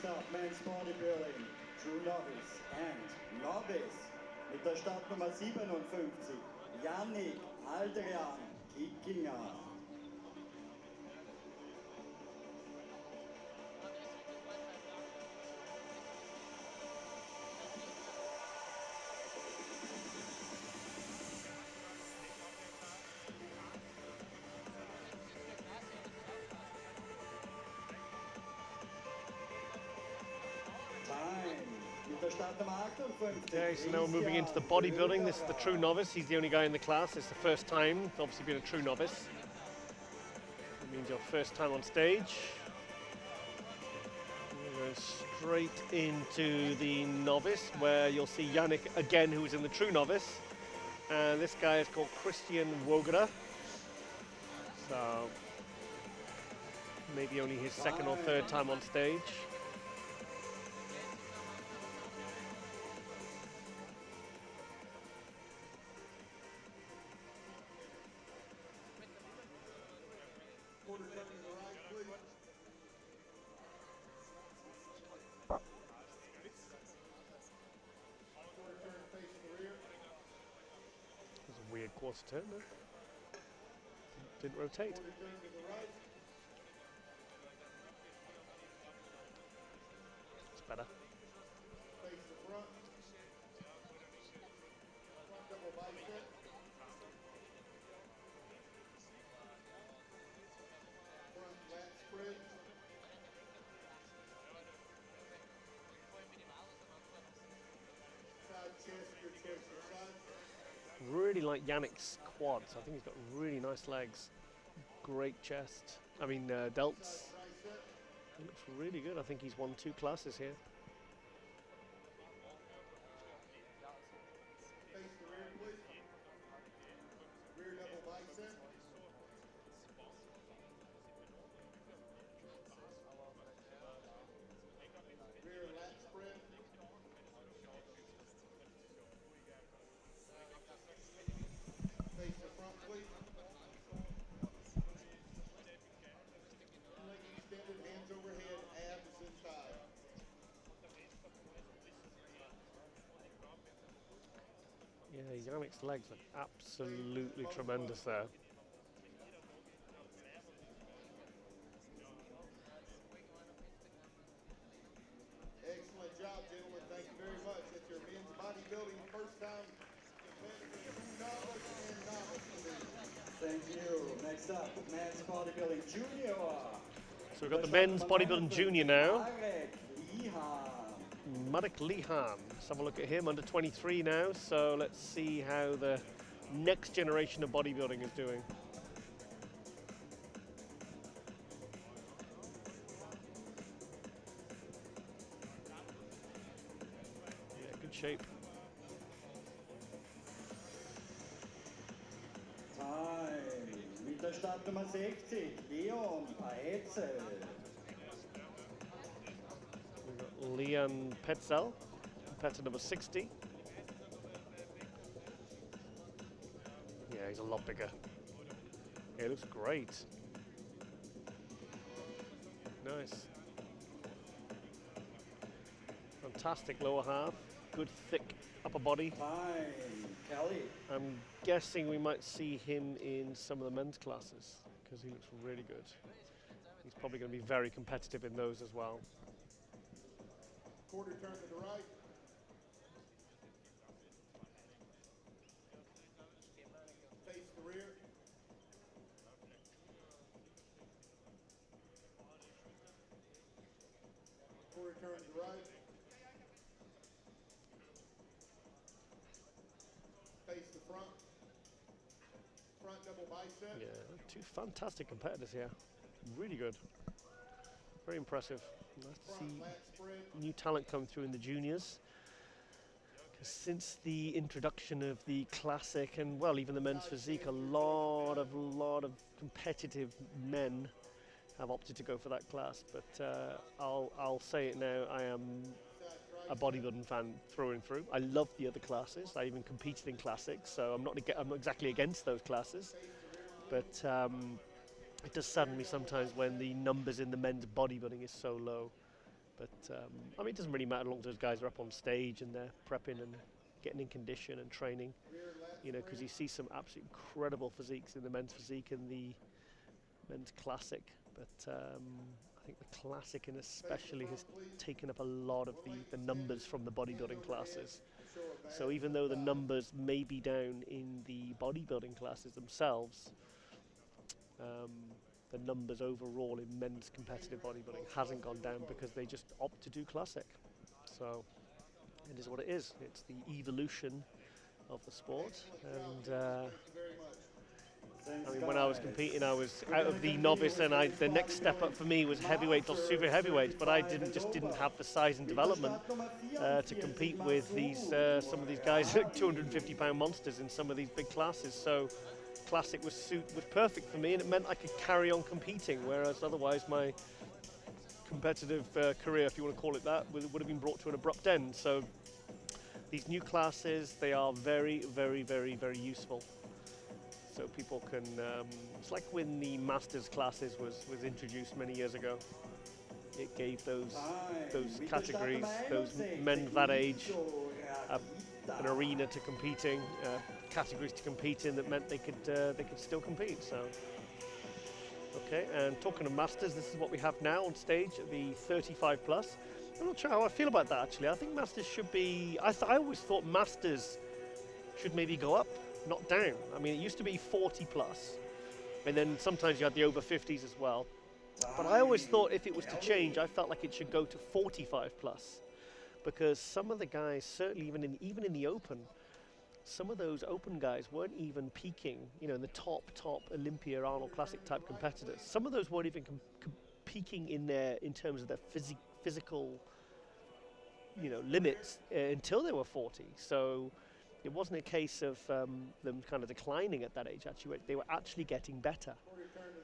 up, men's bodybuilding, true novice and novice. Mit der Startnummer 57, Yannick Aldrian Kickinger. Okay, so now we're moving into the bodybuilding. This is the true novice. He's the only guy in the class. It's the first time, obviously being a true novice. It means your first time on stage. We're going straight into the novice, where you'll see Yannick again, who is in the true novice. And this guy is called Christian Wogera. So maybe only his second or third time on stage. There's a weird quarter turn there. Didn't rotate. It's better. Really like Yannick's quads. I think he's got really nice legs, great chest. I mean delts. He looks really good. I think he's won 2 classes here. Yeah, Yannick's legs look absolutely tremendous there. Excellent job, gentlemen. Thank you very much. That's your men's bodybuilding first time novice and novice. Thank you. Next up, men's bodybuilding junior. So we've got the men's bodybuilding junior now. Marek Lihan. Let's have a look at him, under 23 now. So let's see how the next generation of bodybuilding is doing. Yeah, good shape. Time. Mit der Startnummer 60, Leon Paetzel. Leon Petzel, competitor number 60. Yeah, he's a lot bigger. Yeah, he looks great. Nice. Fantastic lower half, good thick upper body. Fine, Kelly. I'm guessing we might see him in some of the men's classes because he looks really good. He's probably going to be very competitive in those as well. Quarter turn to the right. Face the rear. Quarter turn to the right. Face the front. Front double bicep. Yeah, 2 fantastic competitors here. Really good. Very impressive. Nice to see new talent come through in the juniors. Since the introduction of the classic and, well, even the men's physique, a lot of competitive men have opted to go for that class. But I'll say it now, I am a bodybuilding fan through and through. I love the other classes. I even competed in classics, so I'm not exactly against those classes. But it does sadden me sometimes when the numbers in the men's bodybuilding is so low. But I mean, it doesn't really matter as long as those guys are up on stage and they're prepping and getting in condition and training. You know, because you see some absolutely incredible physiques in the men's physique and the men's classic. But I think the classic, and especially, has taken up a lot of the numbers from the bodybuilding classes. So even though the numbers may be down in the bodybuilding classes themselves, the numbers overall in men's competitive bodybuilding hasn't gone down because they just opt to do classic. So it is what it is. It's the evolution of the sport. And I mean, when I was competing, I was out of the novice, and the next step up for me was heavyweight or super heavyweight. But I just didn't have the size and development to compete with some of these guys, 250-pound monsters in some of these big classes. So classic was perfect for me, and it meant I could carry on competing. Whereas otherwise, my competitive career, if you want to call it that, would have been brought to an abrupt end. So these new classes, they are very, very, very, very useful. So people can, it's like when the Masters classes was introduced many years ago. It gave those categories, those men that age, an arena to competing, categories to compete in that meant they could still compete. So, okay, and talking of Masters, this is what we have now on stage at the 35 plus. I'm not sure how I feel about that actually. I think Masters should be. I always thought Masters should maybe go up, not down. I mean, it used to be 40 plus, and then sometimes you had the over 50s as well. But I always thought if it was to change, I felt like it should go to 45 plus, because some of the guys, certainly even in the open, some of those open guys weren't even peaking. You know, in the top Olympia, Arnold Classic type competitors. Some of those weren't even peaking in terms of their physical, you know, limits until they were 40. So it wasn't a case of them kind of declining at that age. Actually, they were actually getting better.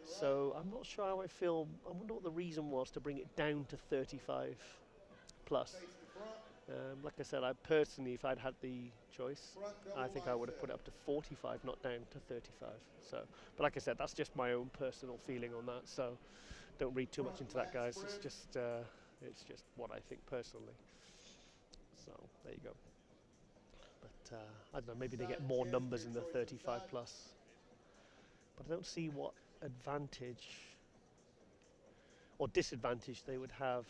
So I'm not sure how I feel. I wonder what the reason was to bring it down to 35 plus. Like I said, I personally, if I'd had the choice, I think I would have put it up to 45, not down to 35. So, but like I said, that's just my own personal feeling on that. So don't read too much into that, guys. It's just what I think personally. So there you go. But I don't know, maybe they get more numbers in the 35 plus. But I don't see what advantage or disadvantage they would have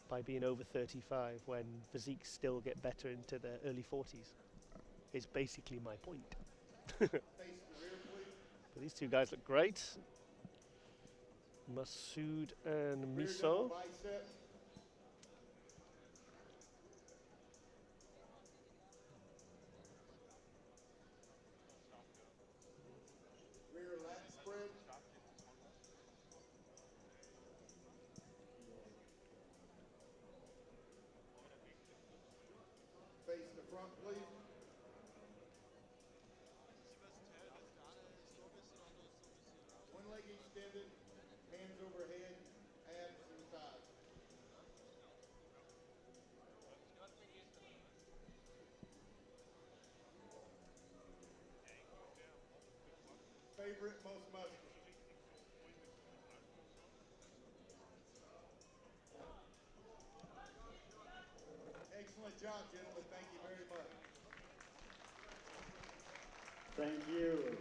by being over 35 when physiques still get better into the early 40s. Is basically my point. But these two guys look great. Masood and Miso. Favorite, most muscular. Excellent job, gentlemen. Thank you very much. Thank you.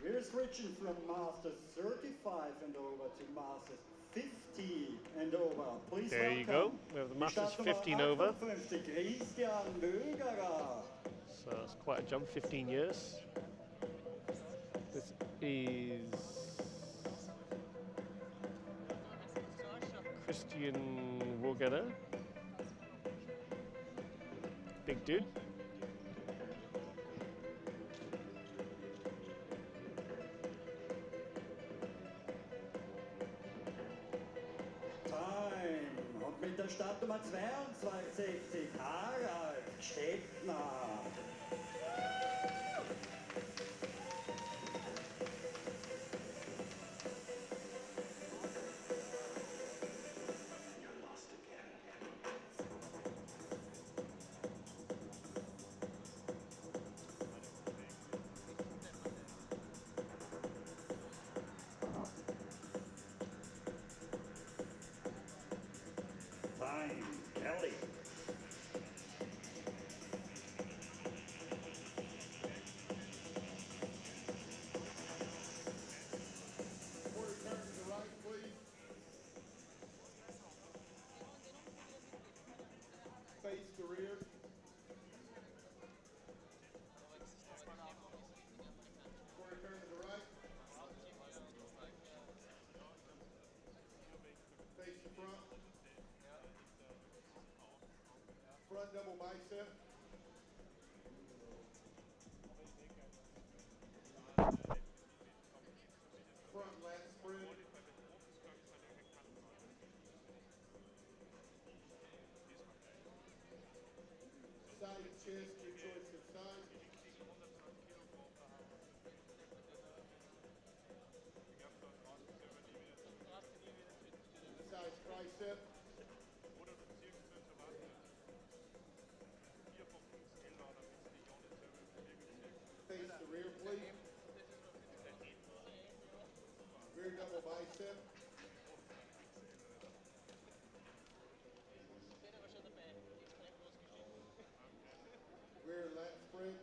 We're switching from Masters 35 and over to Masters 50 and over. Please there you go. We have the Masters 50 and over. So that's quite a jump, 15 years. This is Christian Wogeda. Big dude. Und mit der Startnummer 62, Harald Techno. Kelly. Quarter turn to the right, please. Face the rear. Quarter turn to the right. Face the front. Front double bicep. Front lat spread. Side chest, your choice of side. Side tricep. Face the rear, please. Rear double bicep. Rear lat spread.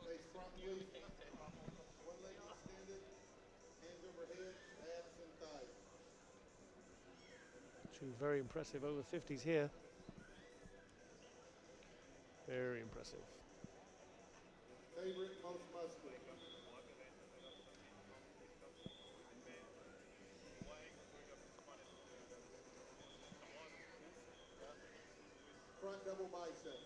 Face front, please. One leg extended. Hands overhead. Abs and thighs. Two very impressive over 50s here. Very impressive. Favorite, most muscular. Front double bicep.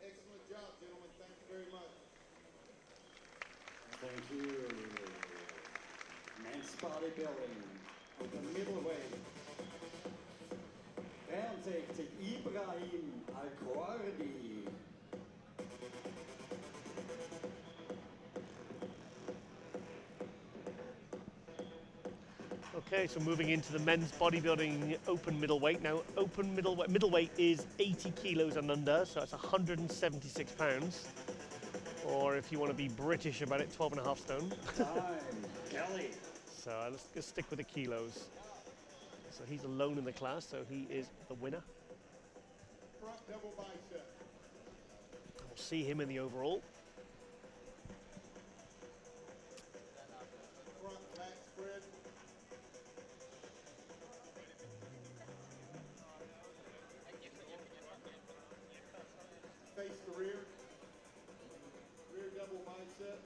Excellent job, gentlemen. Thank you very much. Thank you. Men's bodybuilding, open middleweight. Berntek Ibrahim Al-Kordi. Okay, so moving into the men's bodybuilding open middleweight. Now, open middleweight is 80 kilos and under, so it's 176 pounds. Or if you want to be British about it, 12 and a half stone. Time, Kelly. So let's stick with the kilos. So he's alone in the class, so he is the winner. Front double bicep. We'll see him in the overall. Front lat spread. Face the rear. Rear double bicep.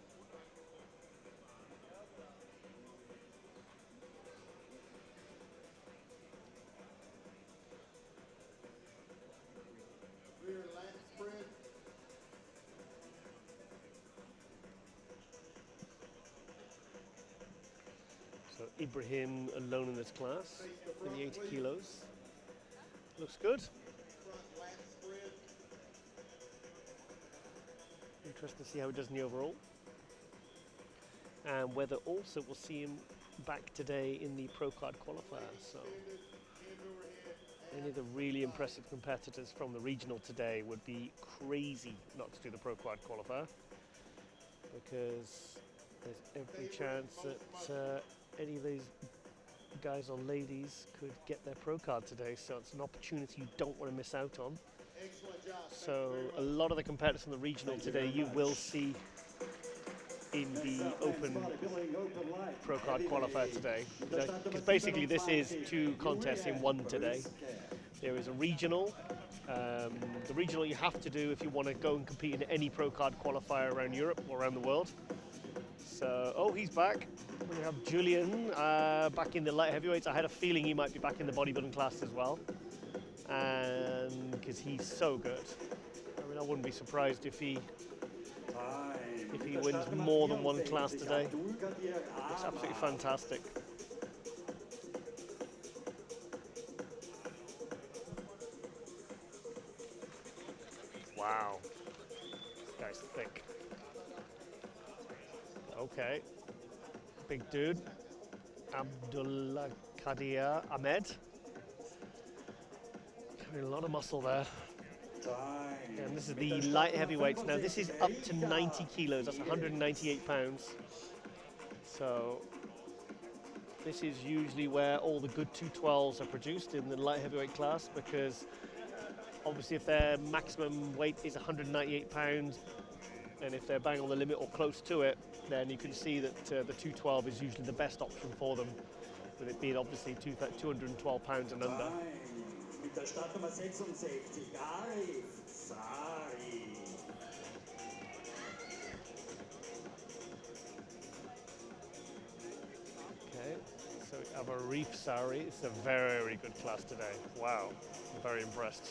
Rear lat spread. So Ibrahim alone in this class, Face the in front, the 80 please. kilos. Looks good. Front lat spread. Interesting to see how he does in the overall. And whether also we'll see him back today in the Pro Card qualifier. So Extended. Hands overhead. any of the really impressive competitors from the regional today would be crazy not to do the Pro Quad qualifier, because there's every chance that any of these guys or ladies could get their Pro Card today, so it's an opportunity you don't want to miss out on. Excellent job. Thank So you a very much. lot of the competitors from the regional today you will see in the open Pro Card qualifier today, because basically this is two contests in one today. There is a regional. The regional you have to do if you want to go and compete in any Pro Card qualifier around Europe or around the world. So, oh, he's back. We have Julian back in the light heavyweights. I had a feeling he might be back in the bodybuilding class as well, and because he's so good. I mean, I wouldn't be surprised if he wins more than one class today. It's absolutely fantastic. Wow, this guy's thick. Okay, big dude, Abdullah Kadir Ahmed. A lot of muscle there. Time. And this is the light heavyweights. Now this is up to 90 kilos, that's 198 pounds. So this is usually where all the good 212s are produced in the light heavyweight class, because obviously if their maximum weight is 198 pounds, and if they're bang on the limit or close to it, then you can see that the 212 is usually the best option for them, with it being obviously 212 pounds and under. Mit der Startnummer 66, Arif Sari. Okay, so we have a Reef Sari. It's a very good class today. Wow, I'm very impressed.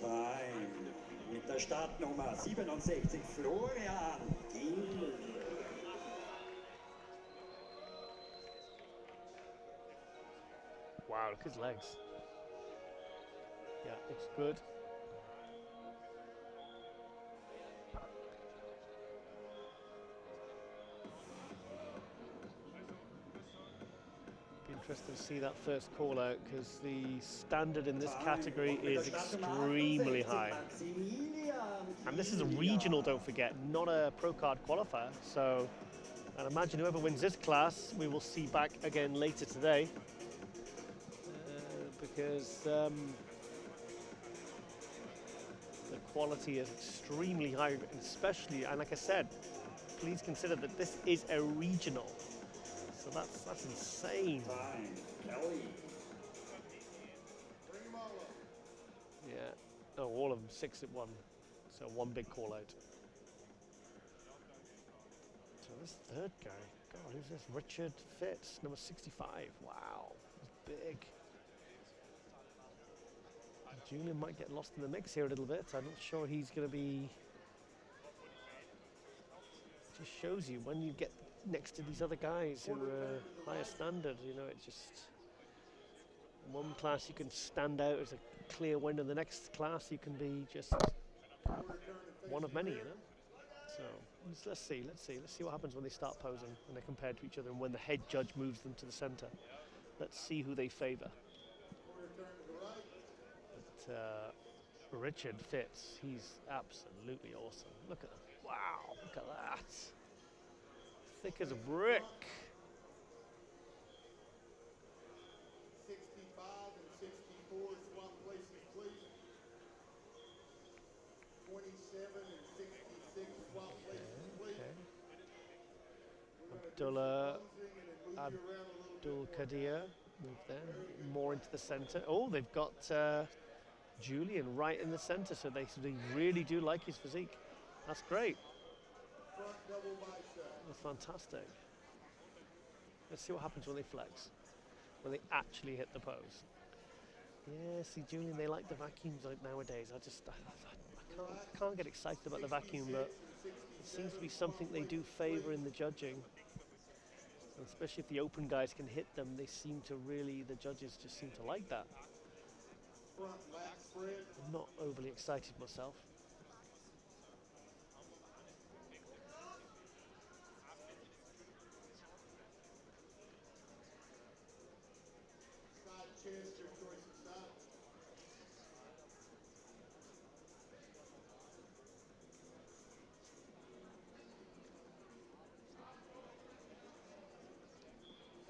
Time. Mit der Startnummer 67, Florian Gill. Wow, look at his legs. Yeah, looks good. Be interested to see that first call out, because the standard in this category is extremely high. And this is a regional, don't forget, not a pro card qualifier. So, and imagine whoever wins this class, we will see back again later today. Because the quality is extremely high, and especially, and like I said, please consider that this is a regional. So that's insane. Time. Kelly. Bring them all up. Yeah. Oh, all of them 6 at 1. So one big call out. So this third guy, God, who's this? Richard Fitz, number 65. Wow, he's big. Julian might get lost in the mix here a little bit. I'm not sure he's going to be. Just shows you when you get next to these other guys who are higher standard. You know, it's just one class you can stand out as a clear winner. The next class you can be just one of many. You know. So let's see what happens when they start posing and they're compared to each other, and when the head judge moves them to the center. Let's see who they favor. Richard Fitz, he's absolutely awesome. Look at that. Wow, look at that. Thick as a brick. 65 and 64 swap places, please. 27 and 66 swap places, please. Abdullah Abdul Qadir, move them more into the center. Oh, they've got Julian right in the center, so they really do like his physique. That's great. Front double bicep. That's fantastic. Let's see what happens when they flex, when they actually hit the pose. Yeah, see, Julian, they like the vacuums like nowadays. I can't get excited about the vacuum, but it seems to be something they do favor in the judging. And especially if the open guys can hit them, they seem to really, the judges just seem to like that. Front lat spread. I'm not overly excited myself. Side chest, your choice of side.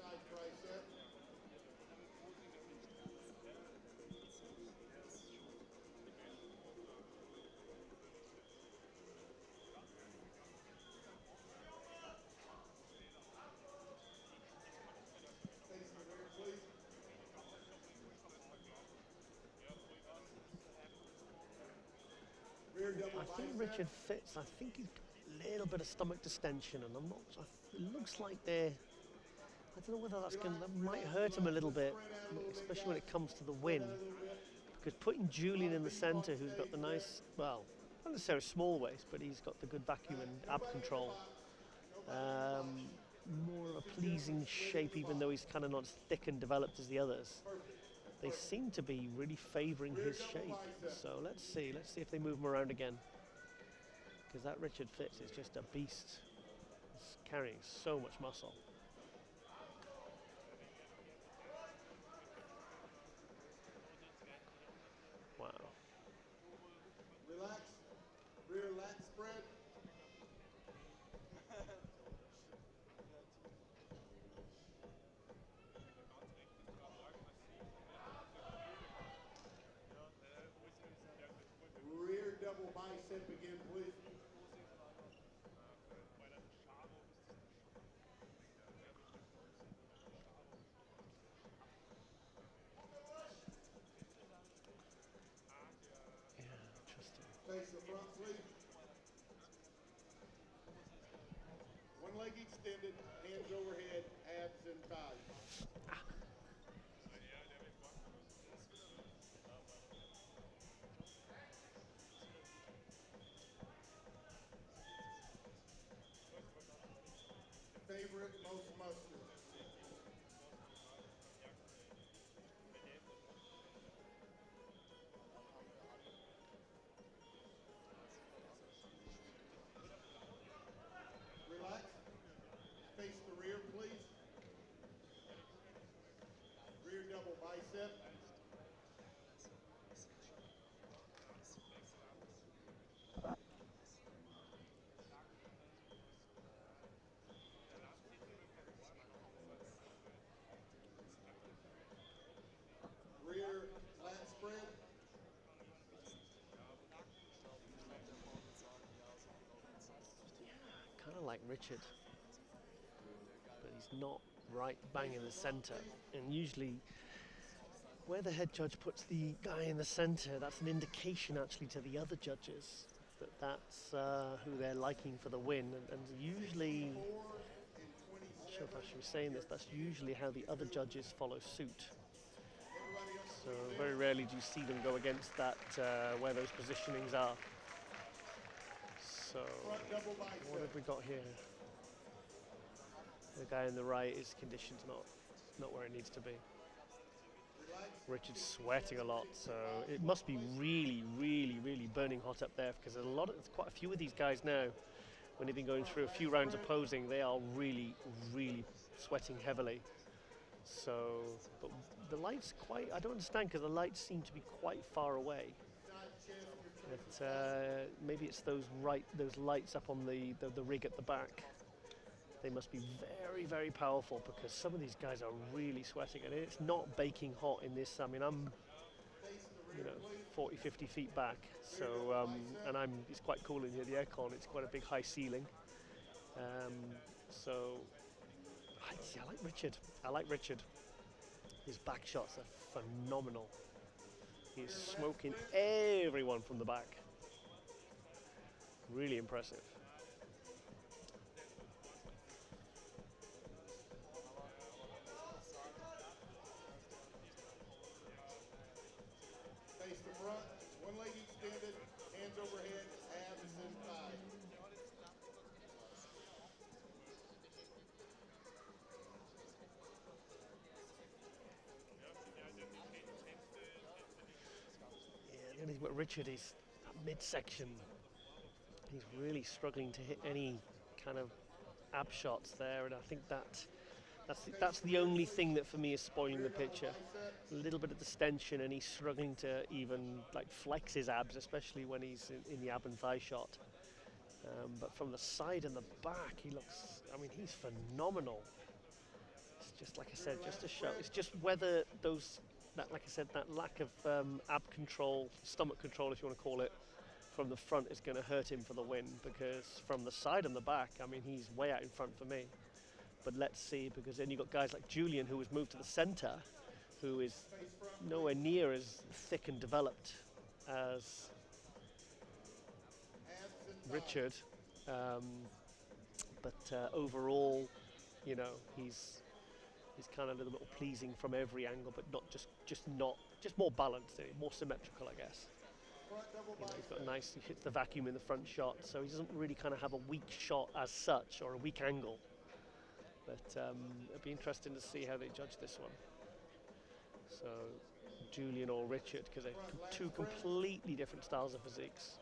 Side tricep. Facing the rear, please. Rear double I think bicep. Richard Fitz, I think he's got a little bit of stomach distension, and I'm not, it looks like they're, I don't know whether that might hurt him a little bit, especially when it comes to the win. Because putting Julian in the center, who's got the nice, well, not necessarily small waist, but he's got the good vacuum and ab control. More of a pleasing shape, even though he's kind of not as thick and developed as the others. They seem to be really favoring his shape. So let's see if they move him around again. Because that Richard Fitz is just a beast. He's carrying so much muscle. Wow. Relax. Rear lat spread. Rear double bicep again, please. Yeah, interesting. Face the front, please. One leg extended, hands overhead, abs and thighs. Favorite, most mustard. Relax. Face the rear, please. Rear double bicep. Rear lat spread. Kind of like Richard, but he's not right bang in the center. And usually where the head judge puts the guy in the center, that's an indication actually to the other judges that that's who they're liking for the win. And usually, 4 and not sure 27. if I should be saying this, that's usually how the other judges follow suit. Everybody on the So feet very there. rarely do you see them go against that, where those positionings are. So Front double what bicep. have we got here? The guy on the right, his condition's not where it needs to be. Relax. Richard's sweating a lot, so it must be really, really, really burning hot up there, because there's quite a few of these guys now, when they've been going through a few rounds of posing, they are really, really sweating heavily. So, but the light's quite, I don't understand, because the lights seem to be quite far away. Side chest return to But maybe it's those lights up on the rig at the back. They must be very, very powerful, because some of these guys are really sweating, and it's not baking hot in this. I mean, I'm, face the rear, please. 40, 50 feet back, so and it's quite cool in here. The aircon, it's quite a big high ceiling. So I like Richard. I like Richard. His back shots are phenomenal. He's smoking everyone from the back. Really impressive. Face the front. One leg extended, hands overhead, abs and thighs. Yeah, the only thing about Richard is that midsection. He's really struggling to hit any kind of ab shots there, and I think that's the only thing that for me is spoiling the picture. A little bit of distension, and he's struggling to even like flex his abs, especially when he's in the ab and thigh shot. But from the side and the back, he looks, I mean, he's phenomenal. It's just like I said, just to show, it's just whether like I said, that lack of ab control, stomach control, if you want to call it, from the front is going to hurt him for the win, because from the side and the back, I mean, he's way out in front for me. But let's see, because then you've got guys like Julian, who was moved to the center, who is nowhere near as thick and developed as Abs and thighs. Richard. But overall, he's kind of a little bit pleasing from every angle, but not just more balanced, more symmetrical, I guess. Front double He's got bicep. he hits the vacuum in the front shot, so he doesn't really kind of have a weak shot as such, or a weak angle. But it'll be interesting to see how they judge this one. So Julian or Richard, because they're two completely different styles of physiques.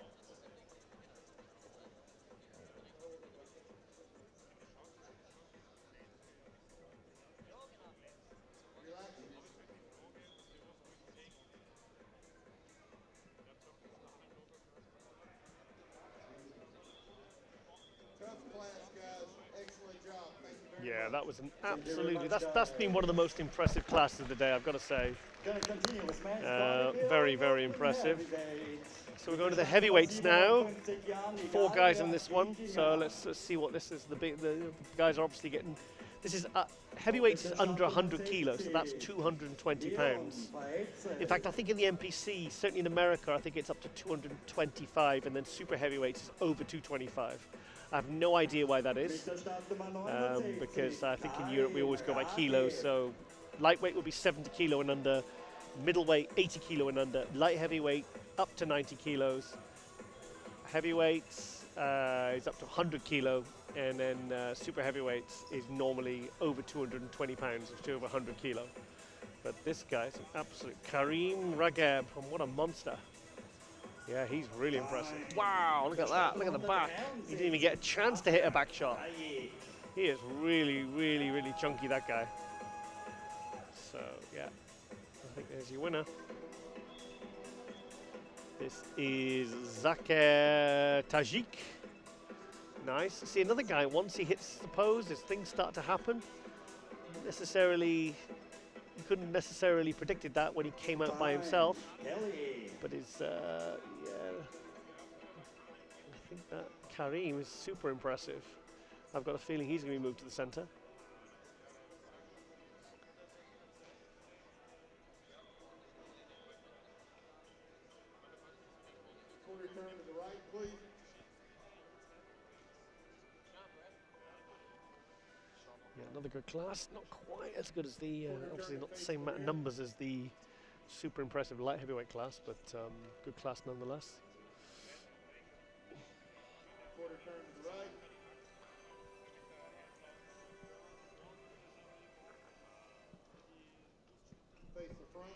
Yeah, that was an absolutely, that's been one of the most impressive classes of the day, I've got to say. Gonna continue with men's Very, very impressive. So we're going to the heavyweights now. 4 guys in this one, so let's see what this is. The guys are obviously getting, this is heavyweights is under 100 kilos, so that's 220 pounds. In fact, I think in the NPC, certainly in America, I think it's up to 225, and then super heavyweights is over 225. I have no idea why that is, because I think in Europe we always go by kilos, so lightweight will be 70 kilo and under, middleweight 80 kilo and under, light heavyweight up to 90 kilos, heavyweights is up to 100 kilo, and then super heavyweights is normally over 220 pounds, to over 100 kilo. But this guy's an absolute Karim Ragab, and what a monster. Yeah, he's really impressive. Wow, look at that, look at the back. He didn't even get a chance to hit a back shot. He is really, really, really chunky, that guy. So, yeah, I think there's your winner. This is Zakir Tajik. Nice. See, another guy, once he hits the pose, as things start to happen, you couldn't necessarily predicted that when he came out by himself. But his, yeah, I think that Karim is super impressive. I've got a feeling he's going to be moved to the center. Quarter turn to the right, please. Yeah, another good class. Not quite as good as the, obviously not the same amount of numbers as the super impressive light heavyweight class, but good class nonetheless. Quarter turn to the right. Face the front.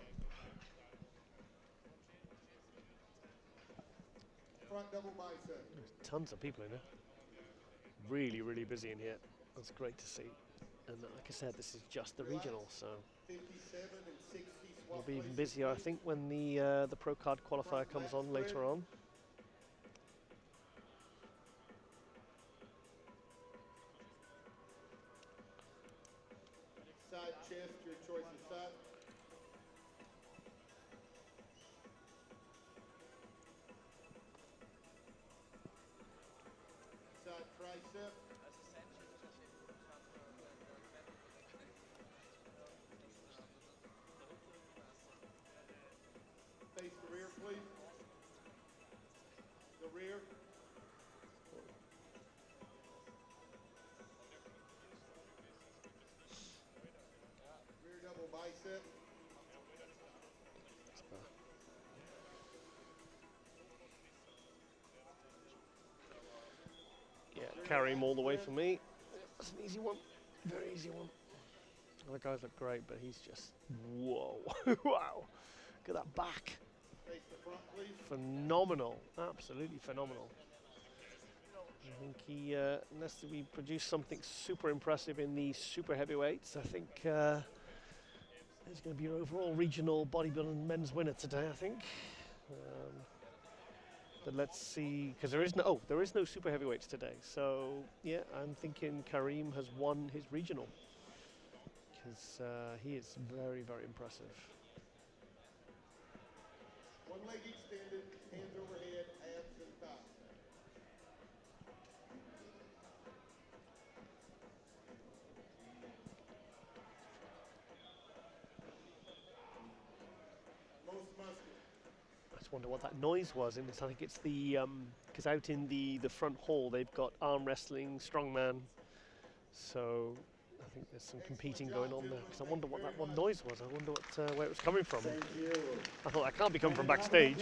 Front double bicep. There's tons of people in here. Really, really busy in here. That's great to see. And like I said, this is just the regional, so 57 and 60 we'll squat be even places, busier, I please. think, when the pro card qualifier comes on later on. Side chest, your choice of side. Side tricep. Face the rear, please. The rear. Rear double bicep. Yeah, carry him all the way for me. That's an easy one. Very easy one. Other guys look great, but he's just, whoa. Wow. Look at that back. Face the front, please. Phenomenal. Absolutely phenomenal. I think he, unless we produce something super impressive in the super heavyweights, I think he's going to be your overall regional bodybuilding men's winner today, I think. But let's see, because there is no super heavyweights today. So yeah, I'm thinking Karim has won his regional, because he is very, very impressive. One leg extended, hands overhead, abs and thighs. Most muscular. I just wonder what that noise was. And I think it's the, because out in the front hall they've got arm wrestling, strongman. So I think there's some competing going on there. Because I wonder what that one noise was. I wonder where it was coming from. Thank you. I thought that can't be coming from backstage.